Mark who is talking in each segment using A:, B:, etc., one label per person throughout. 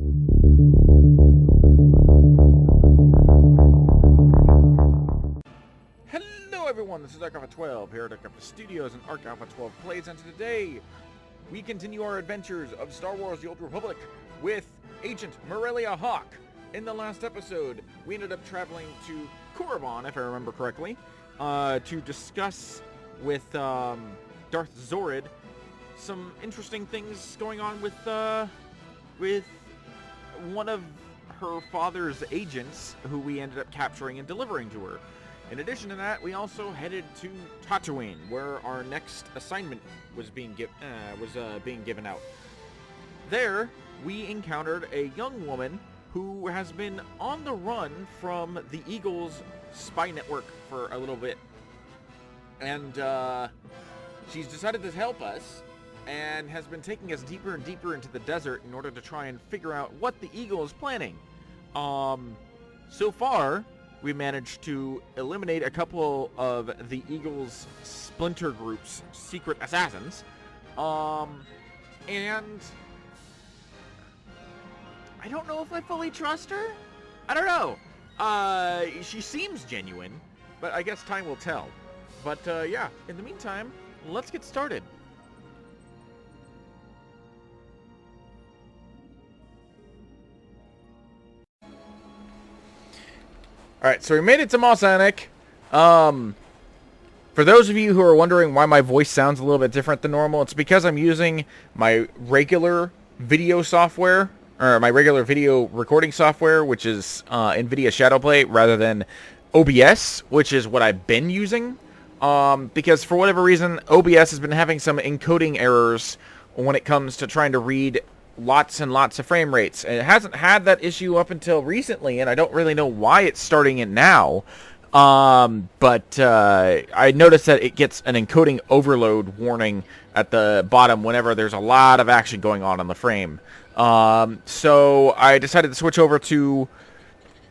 A: Hello everyone, this is Arc Alpha 12 here at Arc Alpha Studios and Arc Alpha 12 Plays, and today we continue our adventures of Star Wars The Old Republic with Agent Marellia Hawke. In the last episode, we ended up traveling to Korriban, if I remember correctly, to discuss with Darth Zorid some interesting things going on with one of her father's agents, who we ended up capturing and delivering to her. In addition to that, we also headed to Tatooine, where our next assignment was being given out. There, we encountered a young woman who has been on the run from the Eagle's spy network for a little bit. And she's decided to help us, and has been taking us deeper and deeper into the desert in order to try and figure out what the Eagle is planning. So far, we managed to eliminate a couple of the Eagle's splinter group's secret assassins. And I don't know if I fully trust her. I don't know. She seems genuine, but I guess time will tell. But yeah, in the meantime, let's get started. Alright, so we made it to Mosanic. For those of you who are wondering why my voice sounds a little bit different than normal, it's because I'm using my regular video software, or my regular video recording software, which is NVIDIA Shadowplay, rather than OBS, which is what I've been using. Because for whatever reason, OBS has been having some encoding errors when it comes to trying to read lots and lots of frame rates. And it hasn't had that issue up until recently, and I don't really know why it's starting it now. But I noticed that it gets an encoding overload warning at the bottom whenever there's a lot of action going on the frame. So I decided to switch over to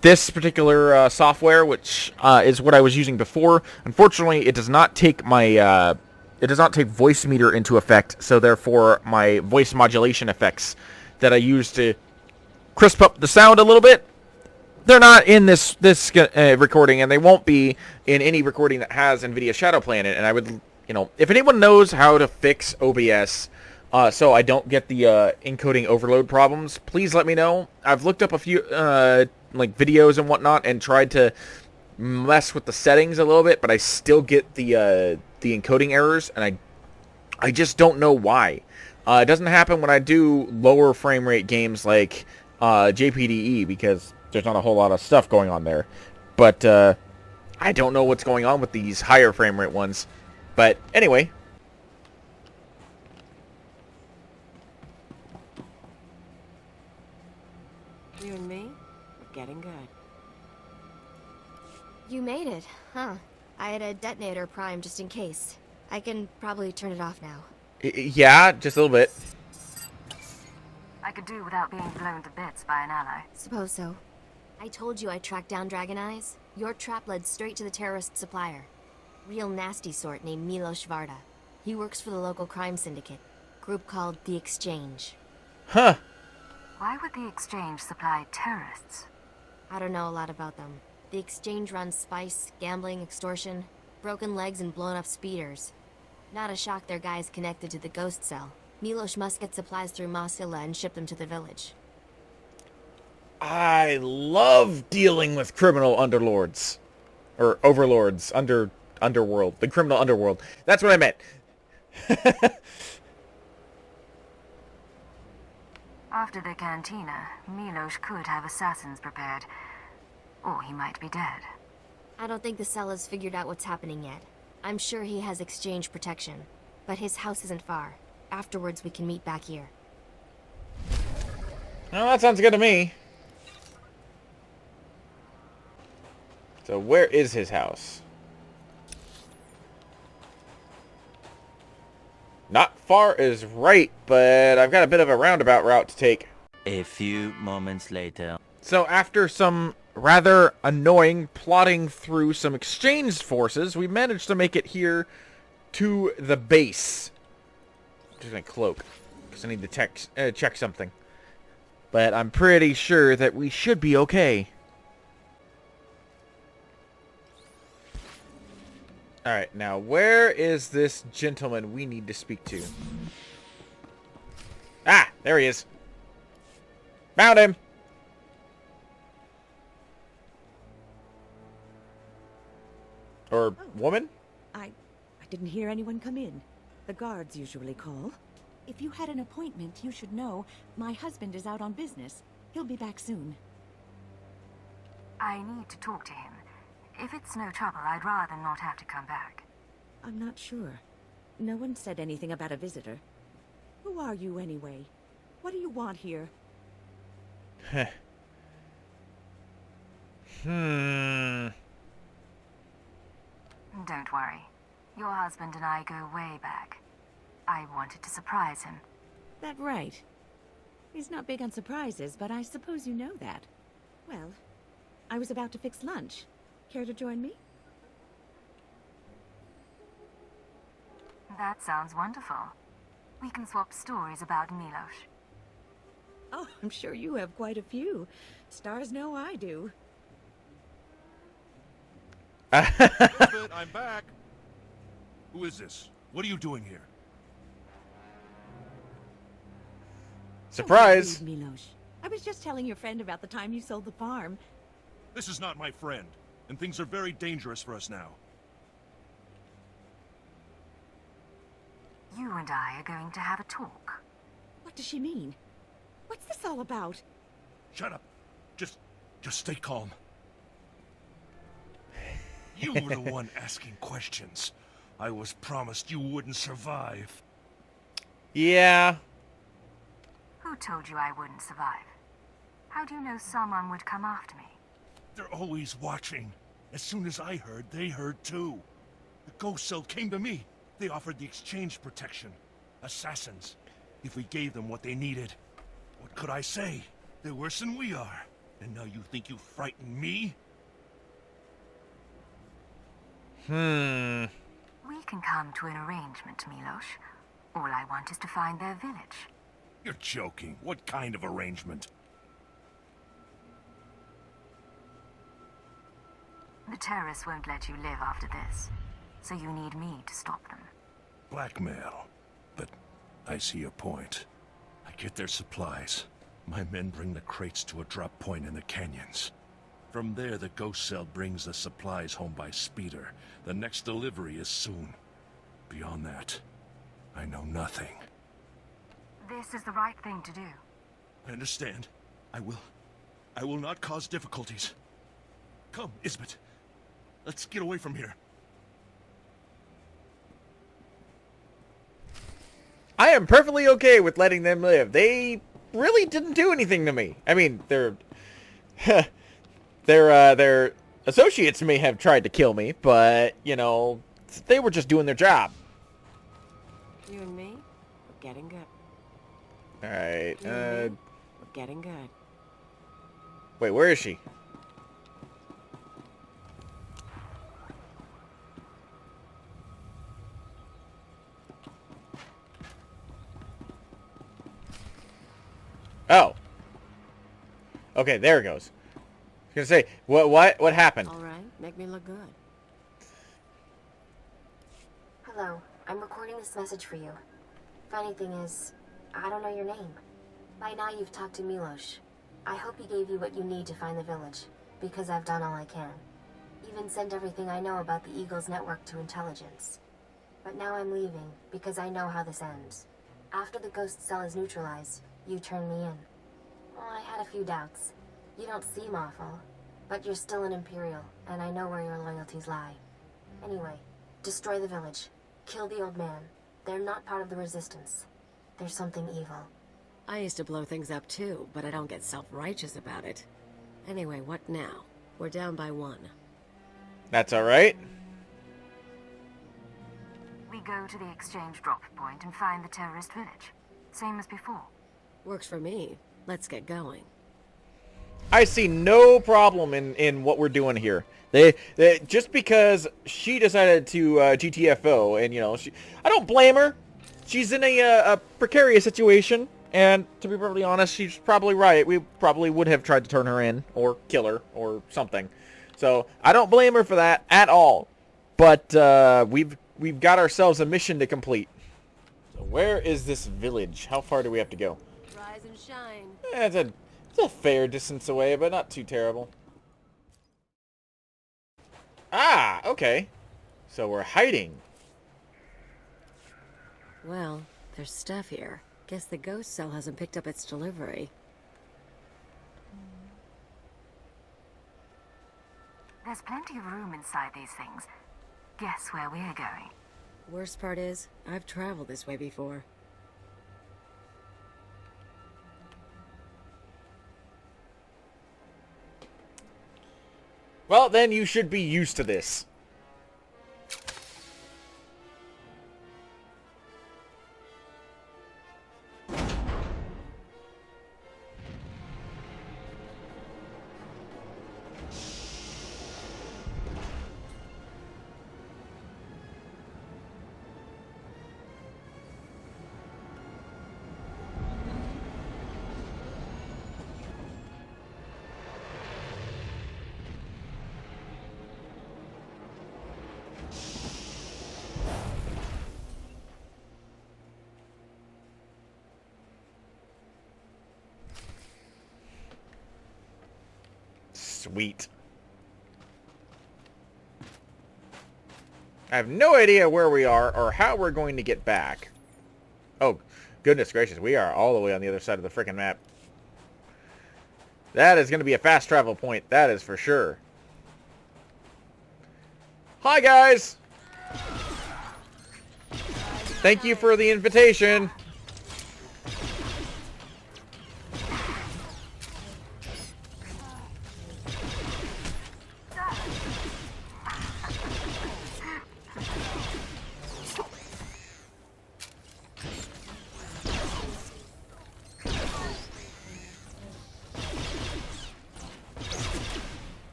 A: this particular software, which is what I was using before. Unfortunately, it does not take my it does not take voice meter into effect, so therefore my voice modulation effects that I use to crisp up the sound a little bit, they're not in this recording, and they won't be in any recording that has NVIDIA Shadowplay in it. And I would, if anyone knows how to fix OBS so I don't get the encoding overload problems, please let me know. I've looked up a few like videos and whatnot and tried to mess with the settings a little bit, but I still get the encoding errors, and I just don't know why. It doesn't happen when I do lower frame rate games like JPDE, because there's not a whole lot of stuff going on there. But I don't know what's going on with these higher frame rate ones. But anyway.
B: You and me? We're getting good. You made it, huh? I had a detonator prime just in case. I can probably turn it off now.
A: Yeah, just a little bit.
C: I could do without being blown to bits by an ally.
B: Suppose so. I told you I tracked down Dragon Eyes. Your trap led straight to the terrorist supplier. Real nasty sort named Milos Varda. He works for the local crime syndicate. Group called The Exchange.
A: Huh.
C: Why would the Exchange supply terrorists?
B: I don't know a lot about them. The Exchange runs spice, gambling, extortion, broken legs, and blown up speeders. Not a shock their guys connected to the ghost cell. Milos must get supplies through Marellia and ship them to the village.
A: I love dealing with criminal underlords. Or overlords. Underworld. The criminal underworld. That's what I meant.
C: After the cantina, Milos could have assassins prepared. Or he might be dead.
B: I don't think the cell has figured out what's happening yet. I'm sure he has Exchange protection. But his house isn't far. Afterwards, we can meet back here.
A: Well, that sounds good to me. So where is his house? Not far is right, but I've got a bit of a roundabout route to take.
D: A few moments later.
A: So after some rather annoying plodding through some exchange forces, we managed to make it here to the base. I'm just gonna cloak because I need to check something. But I'm pretty sure that we should be okay. Alright, now where is this gentleman we need to speak to? Ah, there he is. Found him. Or woman?
E: I didn't hear anyone come in. The guards usually call. If you had an appointment, you should know. My husband is out on business. He'll be back soon.
C: I need to talk to him. If it's no trouble, I'd rather not have to come back.
E: I'm not sure. No one said anything about a visitor. Who are you anyway? What do you want here?
C: Don't worry. Your husband and I go way back. I wanted to surprise him.
E: That right. He's not big on surprises, but I suppose you know that. Well, I was about to fix lunch. Care to join me?
C: That sounds wonderful. We can swap stories about Milos.
E: Oh, I'm sure you have quite a few. Stars know I do.
F: Elizabeth, I'm back. Who is this? What are you doing here?
A: Surprise!
E: Don't be rude, Milos. I was just telling your friend about the time you sold the farm.
F: This is not my friend, and things are very dangerous for us now.
C: You and I are going to have a talk.
E: What does she mean? What's this all about?
F: Shut up. Just stay calm. You were the one asking questions. I was promised you wouldn't survive.
A: Yeah.
C: Who told you I wouldn't survive? How do you know someone would come after me?
F: They're always watching. As soon as I heard, they heard too. The ghost cell came to me. They offered the exchange protection. Assassins. If we gave them what they needed. What could I say? They're worse than we are. And now you think you frighten me?
C: We can come to an arrangement, Milos. All I want is to find their village.
F: You're joking. What kind of arrangement?
C: The terrorists won't let you live after this. So you need me to stop them.
F: Blackmail. But I see your point. I get their supplies. My men bring the crates to a drop point in the canyons. From there, the ghost cell brings the supplies home by speeder. The next delivery is soon. Beyond that, I know nothing.
C: This is the right thing to do.
F: I understand. I will not cause difficulties. Come, Isbet. Let's get away from here.
A: I am perfectly okay with letting them live. They really didn't do anything to me. I mean, their associates may have tried to kill me, but, you know, they were just doing their job.
G: You and me, we're getting good.
A: Alright,
G: You and me, we're getting good.
A: wait, where is she? Oh. Okay, there it goes. I was gonna say, what happened?
G: All right, make me look good.
B: Hello, I'm recording this message for you. Funny thing is, I don't know your name. By now you've talked to Milos. I hope he gave you what you need to find the village, because I've done all I can. Even sent everything I know about the Eagle's network to intelligence. But now I'm leaving, because I know how this ends. After the ghost cell is neutralized, you turn me in. Well, I had a few doubts. You don't seem awful, but you're still an Imperial, and I know where your loyalties lie. Anyway, destroy the village. Kill the old man. They're not part of the Resistance. There's something evil.
G: I used to blow things up too, but I don't get self-righteous about it. Anyway, what now? We're down by 1.
A: That's alright.
C: We go to the exchange drop point and find the terrorist village. Same as before.
G: Works for me. Let's get going.
A: I see no problem in what we're doing here. They just because she decided to GTFO, and you know, I don't blame her. She's in a precarious situation. And to be perfectly honest, she's probably right. We probably would have tried to turn her in or kill her or something. So I don't blame her for that at all. But we've got ourselves a mission to complete. So where is this village? How far do we have to go?
G: Rise and shine.
A: It's a fair distance away, but not too terrible. Ah, okay. So we're hiding.
G: Well, there's stuff here. Guess the ghost cell hasn't picked up its delivery.
C: There's plenty of room inside these things. Guess where we're going?
G: Worst part is, I've traveled this way before.
A: Well, then you should be used to this. Sweet. I have no idea where we are or how we're going to get back. Oh, goodness gracious. We are all the way on the other side of the frickin' map. That is going to be a fast travel point. That is for sure. Hi, guys. Thank you for the invitation.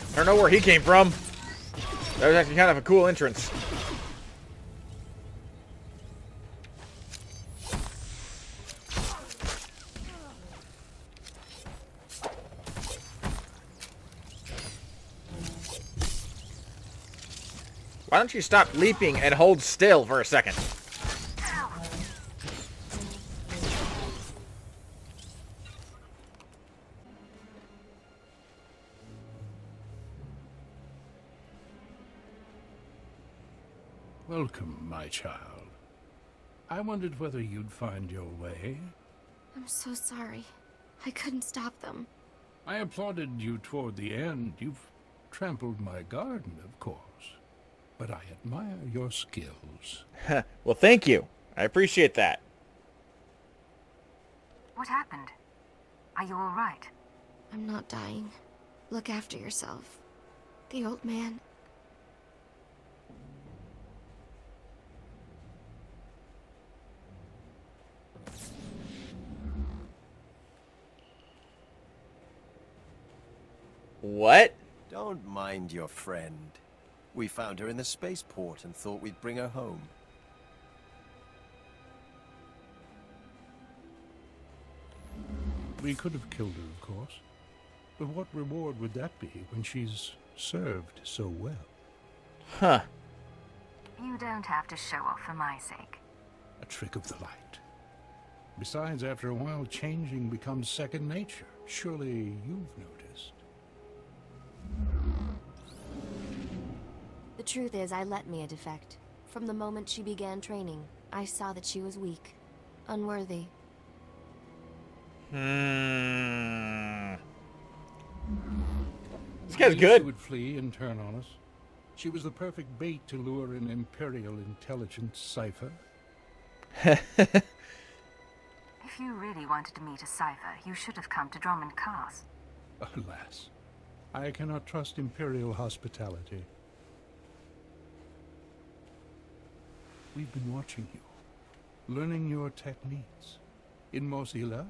A: I don't know where he came from. That was actually kind of a cool entrance. Why don't you stop leaping and hold still for a second?
F: Welcome, my child. I wondered whether you'd find your way.
B: I'm so sorry. I couldn't stop them.
F: I applauded you toward the end. You've trampled my garden, of course. But I admire your skills.
A: Well, thank you. I appreciate that.
C: What happened? Are you all right?
B: I'm not dying. Look after yourself. The old man...
A: What?
H: Don't mind your friend. We found her in the spaceport and thought we'd bring her home.
F: We could have killed her, of course. But what reward would that be when she's served so well?
A: Huh.
C: You don't have to show off for my sake.
F: A trick of the light. Besides, after a while, changing becomes second nature. Surely you've noticed.
B: The truth is, I let Mia defect. From the moment she began training, I saw that she was weak. Unworthy.
A: This guy's
I: She
A: good.
I: would flee and turn on us. She was the perfect bait to lure an Imperial intelligence cipher.
C: If you really wanted to meet a Cipher, you should have come to Drummond Cars.
I: Alas, I cannot trust Imperial hospitality. We've been watching you, learning your techniques. In Mosila,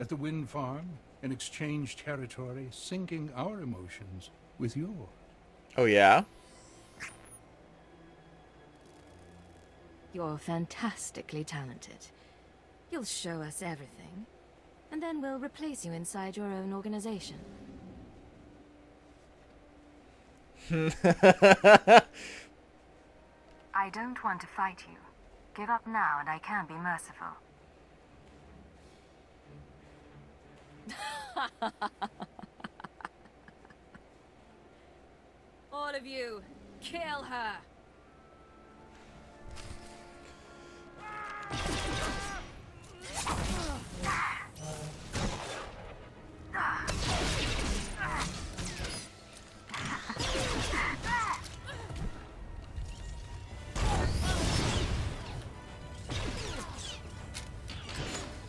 I: at the wind farm, in exchange territory, syncing our emotions with yours.
A: Oh, yeah?
J: You're fantastically talented. You'll show us everything, and then we'll replace you inside your own organization.
C: I don't want to fight you. Give up now and I can be merciful.
J: All of you, kill her!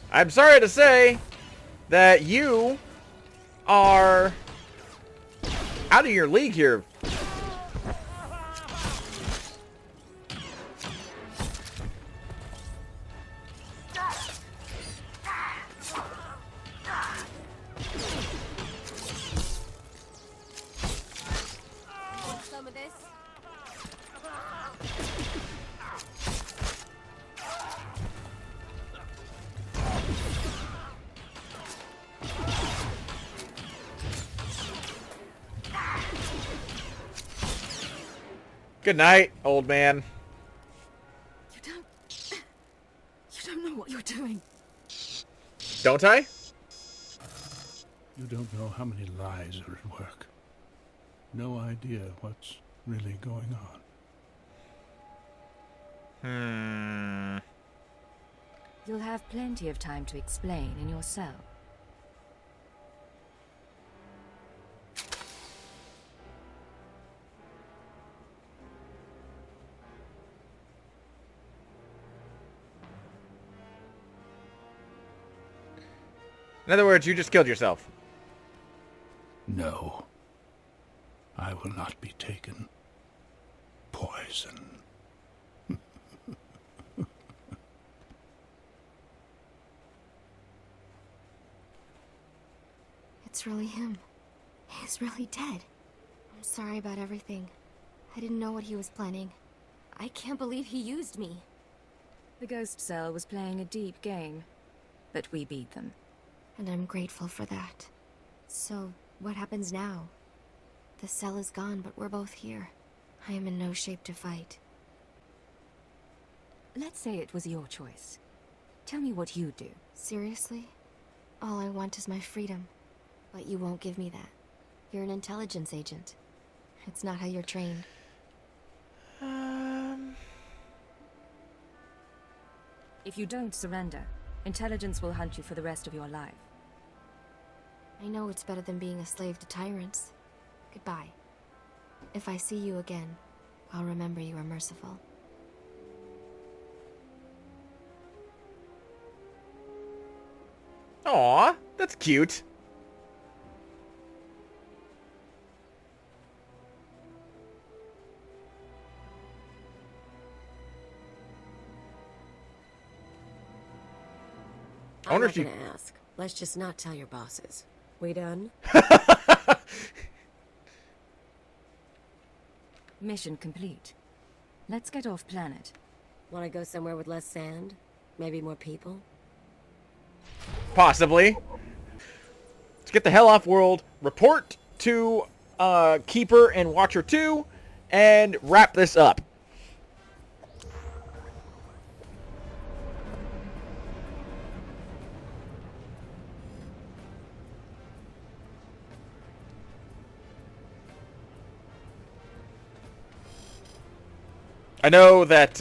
A: I'm sorry to say that you are out of your league here.
B: Some of this.
A: Good night, old man.
E: You don't know what you're doing.
A: Don't I?
I: You don't know how many lies are at work. No idea what's really going on.
J: You'll have plenty of time to explain in your cell.
A: In other words, you just killed yourself.
I: No. I will not be taken. Poison.
B: It's really him. He's really dead. I'm sorry about everything. I didn't know what he was planning. I can't believe he used me.
J: The Ghost Cell was playing a deep game, but we beat them.
B: And I'm grateful for that. So, what happens now? The cell is gone, but we're both here. I am in no shape to fight.
J: Let's say it was your choice. Tell me what you'd do.
B: Seriously? All I want is my freedom. But you won't give me that. You're an intelligence agent. It's not how you're trained.
J: If you don't surrender, intelligence will hunt you for the rest of your life.
B: I know it's better than being a slave to tyrants. Goodbye. If I see you again, I'll remember you are merciful.
A: Aw, that's cute. I
G: I'm
A: wonder
G: not
A: if
G: gonna ask. Let's just not tell your bosses. We done?
J: Mission complete. Let's get off planet.
G: Want to go somewhere with less sand? Maybe more people?
A: Possibly. Let's get the hell off world, report to Keeper and Watcher 2, and wrap this up. I know that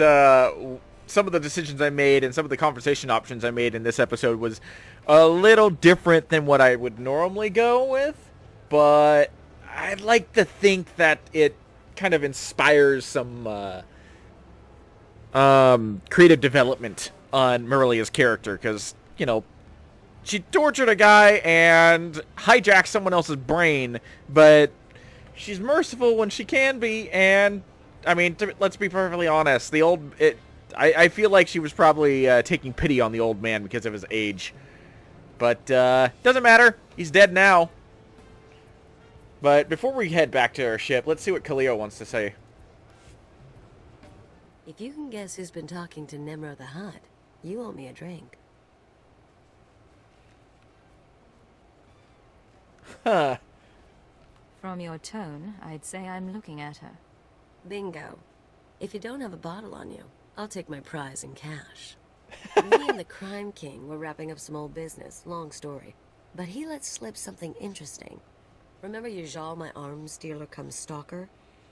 A: some of the decisions I made and some of the conversation options I made in this episode was a little different than what I would normally go with, but I'd like to think that it kind of inspires some creative development on Marellia's character, because, you know, she tortured a guy and hijacked someone else's brain, but she's merciful when she can be, and, I mean, let's be perfectly honest, I feel like she was probably taking pity on the old man because of his age. But, doesn't matter. He's dead now. But before we head back to our ship, let's see what Khalil wants to say.
G: If you can guess who's been talking to Nemro the Hutt, you owe me a drink.
A: Huh.
J: From your tone, I'd say I'm looking at her.
G: Bingo. If you don't have a bottle on you, I'll take my prize in cash. Me and the Crime King were wrapping up some old business, long story. But he let slip something interesting. Remember Yajal, my arms dealer cum stalker?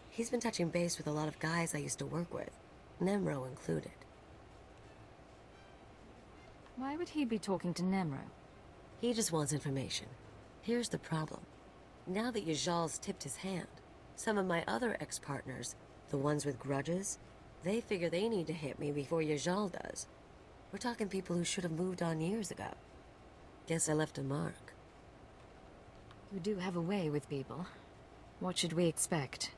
G: He's been touching base with a lot of guys I used to work with, Nemro included.
J: Why would he be talking to Nemro?
G: He just wants information. Here's the problem. Now that Yajal's tipped his hand, some of my other ex-partners, the ones with grudges, they figure they need to hit me before Yajal does. We're talking people who should have moved on years ago. Guess I left a mark.
J: You do have a way with people. What should we expect?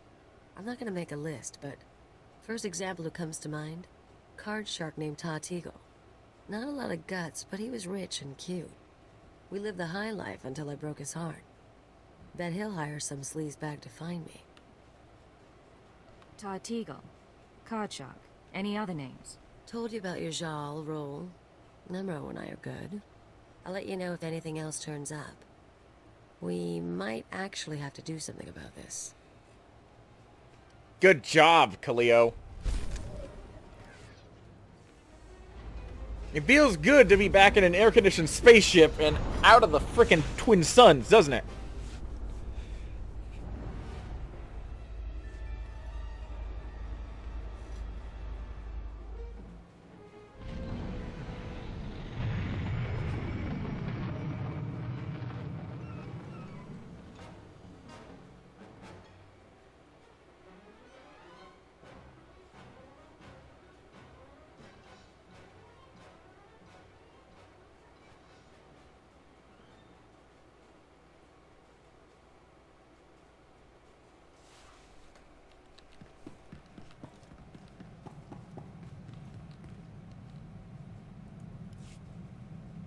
G: I'm not gonna make a list, but first example who comes to mind, card shark named Tatooine. Not a lot of guts, but he was rich and cute. We lived the high life until I broke his heart. Bet he'll hire some sleaze bag to find me.
J: Tatooine, Card Shark, any other names?
G: Told you about your Jal role. Nemro and I are good. I'll let you know if anything else turns up. We might actually have to do something about this.
A: Good job, Khalil. It feels good to be back in an air-conditioned spaceship and out of the frickin' Twin Suns, doesn't it?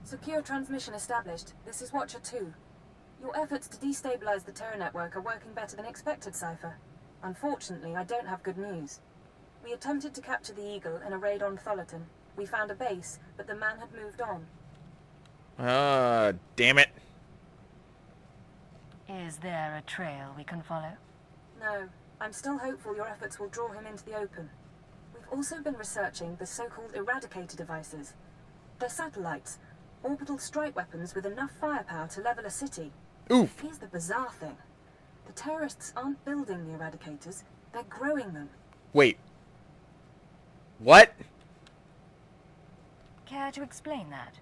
K: Secure transmission established. This is Watcher 2. Your efforts to destabilize the Terra network are working better than expected, Cipher. Unfortunately, I don't have good news. We attempted to capture the Eagle in a raid on Thullerton. We found a base, but the man had moved on.
A: Damn it.
C: Is there a trail we can follow?
K: No. I'm still hopeful your efforts will draw him into the open. We've also been researching the so-called Eradicator devices. They're satellites. Orbital strike weapons with enough firepower to level a city.
A: Oof.
K: Here's the bizarre thing. The terrorists aren't building the Eradicators, they're growing them.
A: Wait. What?
C: Care to explain that?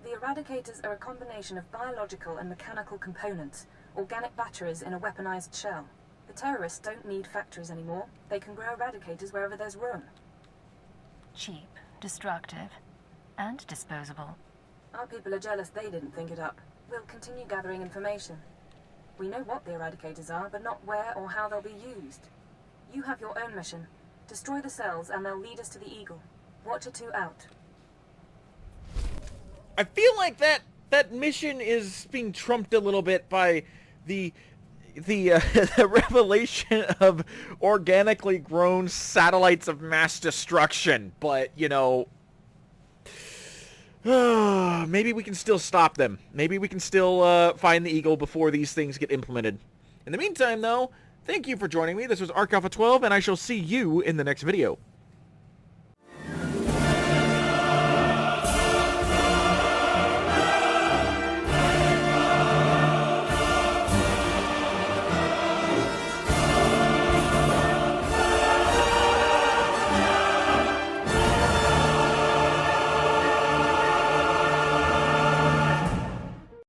K: The Eradicators are a combination of biological and mechanical components, organic batteries in a weaponized shell. The terrorists don't need factories anymore. They can grow Eradicators wherever there's room.
C: Cheap, destructive, and disposable.
K: Our people are jealous they didn't think it up. We'll continue gathering information. We know what the Eradicators are, but not where or how they'll be used. You have your own mission. Destroy the cells and they'll lead us to the Eagle. Watcher 2 out.
A: I feel like that mission is being trumped a little bit by the the revelation of organically grown satellites of mass destruction. But, you know, maybe we can still stop them. Maybe we can still find the Eagle before these things get implemented. In the meantime, though, thank you for joining me. This was Arc Alpha 12, and I shall see you in the next video.